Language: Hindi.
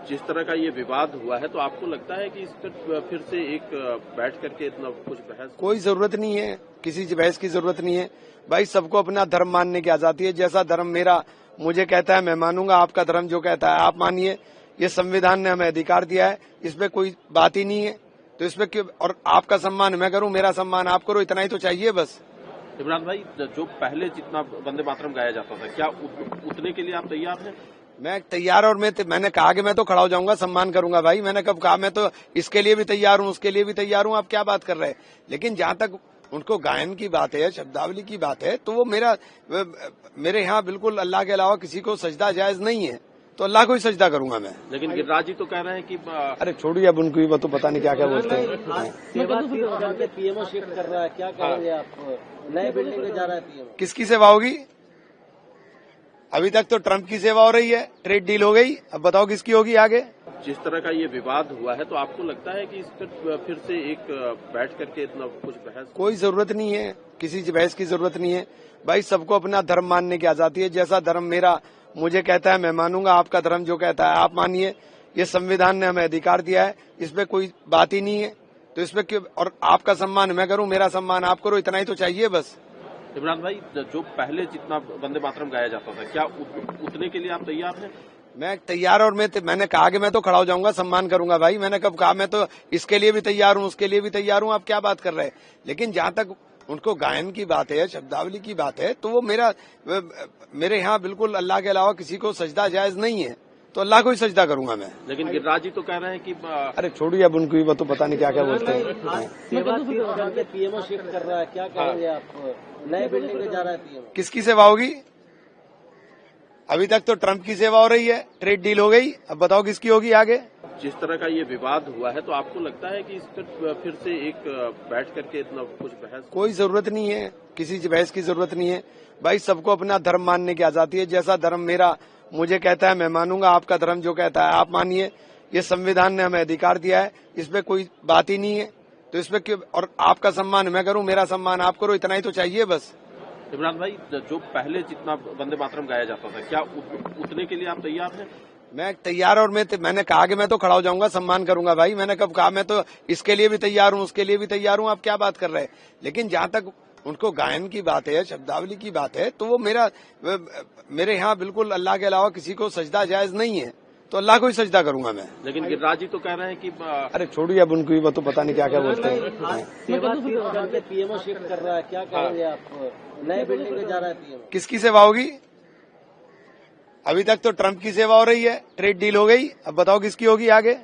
जिस तरह का ये विवाद हुआ है, तो आपको लगता है कि इस पर फिर से एक बैठ करके इतना कुछ बहस? कोई जरूरत नहीं है, किसी बहस की जरूरत नहीं है भाई। सबको अपना धर्म मानने की आजादी है। जैसा धर्म मेरा मुझे कहता है मैं मानूंगा, आपका धर्म जो कहता है आप मानिए। ये संविधान ने हमें अधिकार दिया है, इसमें कोई बात ही नहीं है। तो इसमें क्यों? और आपका सम्मान मैं करूं, मेरा सम्मान आप करो, इतना ही तो चाहिए बस। इमरान भाई, जो पहले जितना वंदे मातरम गाया जाता था, क्या उतने के लिए आप तैयार हैं? मैं तैयार, और मैंने कहा कि मैं तो खड़ा हो जाऊंगा, सम्मान करूंगा भाई। मैंने कब कहा? मैं तो इसके लिए भी तैयार हूं, उसके लिए भी तैयार हूं। आप क्या बात कर रहे हैं? लेकिन जहां तक उनको गायन की बात है, शब्दावली की बात है, तो वो मेरे यहाँ बिल्कुल अल्लाह के अलावा किसी को सजदा जायज नहीं है, तो अल्लाह को ही सजदा करूंगा मैं। लेकिन गिरिराज जी तो कह रहे हैं कि अरे छोड़िए अब उनको, वो तो पता नहीं क्या क्या बोलते हैं। पीएमओ शिफ्ट कर रहा है, क्या कहेंगे आप? नए बिल्डिंग में जा रहा है पीएमओ। किसकी सेवा होगी? अभी तक तो ट्रंप की सेवा हो रही है, ट्रेड डील हो गई, अब बताओ किसकी होगी आगे? जिस तरह का ये विवाद हुआ है, तो आपको लगता है कि इस पर फिर से एक बैठ करके इतना कुछ बहस? कोई जरूरत नहीं है, किसी बहस की जरूरत नहीं है भाई। सबको अपना धर्म मानने की आजादी है। जैसा धर्म मेरा मुझे कहता है मैं मानूंगा, आपका धर्म जो कहता है आप मानिए। ये संविधान ने हमें अधिकार दिया है, इसमें कोई बात ही नहीं है। तो इसमें क्यों? और आपका सम्मान मैं करूं, मेरा सम्मान आप करो, इतना ही तो चाहिए बस। इमरान भाई, जो पहले जितना वंदे मातरम गाया जाता था, क्या उतने के लिए आप तैयार हैं? मैं तैयार, और मैंने कहा कि मैं तो खड़ा हो जाऊंगा, सम्मान करूंगा भाई। मैंने कब कहा? मैं तो इसके लिए भी तैयार हूं, उसके लिए भी तैयार हूं। आप क्या बात कर रहे हैं? लेकिन जहां तक उनको गायन की बात है, शब्दावली की बात है, तो वो मेरे यहाँ बिल्कुल अल्लाह के अलावा किसी को सजदा जायज नहीं है, तो अल्लाह को ही सजदा करूंगा मैं। लेकिन गिरिराज जी तो कह रहे हैं कि अरे छोड़िए अब उनको, वो तो पता नहीं क्या क्या बोलते हैं। पीएमओ शिफ्ट कर रहा है, क्या कहेंगे आप? नए बिल्डिंग में जा रहा है पीएमओ। किसकी सेवा होगी? अभी तक तो ट्रंप की सेवा हो रही है, ट्रेड डील हो गई, अब बताओ किसकी होगी आगे? जिस तरह का ये विवाद हुआ है, तो आपको लगता है कि इस पर फिर से एक बैठ करके इतना कुछ बहस? कोई जरूरत नहीं है, किसी बहस की जरूरत नहीं है भाई। सबको अपना धर्म मानने की आजादी है। जैसा धर्म मेरा मुझे कहता है मैं मानूंगा, आपका धर्म जो कहता है आप मानिए। ये संविधान ने हमें अधिकार दिया है, इसमें कोई बात ही नहीं है। तो इसमें क्यों? और आपका सम्मान मैं करूं, मेरा सम्मान आप करो, इतना ही तो चाहिए बस। इमरान भाई, जो पहले जितना वंदे मातरम गाया जाता था, क्या उतने के लिए आप तैयार हैं? मैं तैयार, और मैंने कहा कि मैं तो खड़ा हो जाऊंगा, सम्मान करूंगा भाई। मैंने कब कहा? मैं तो इसके लिए भी तैयार हूं, उसके लिए भी तैयार हूं। आप क्या बात कर रहे हैं? लेकिन जहां तक उनको गायन की बात है, शब्दावली की बात है, तो वो मेरे यहाँ बिल्कुल अल्लाह के अलावा किसी को सजदा जायज नहीं है, तो अल्लाह को ही सजदा करूंगा मैं। लेकिन गिरिराज जी तो कह रहे हैं कि अरे छोड़िए अब उनको, वो तो पता नहीं क्या क्या बोलते हैं। पीएमओ शिफ्ट कर रहा है, क्या कहेंगे आप? नए बिल्डिंग में जा रहा है पीएमओ। किसकी सेवा होगी? अभी तक तो ट्रंप की सेवा हो रही है, ट्रेड डील हो गई, अब बताओ किसकी होगी आगे?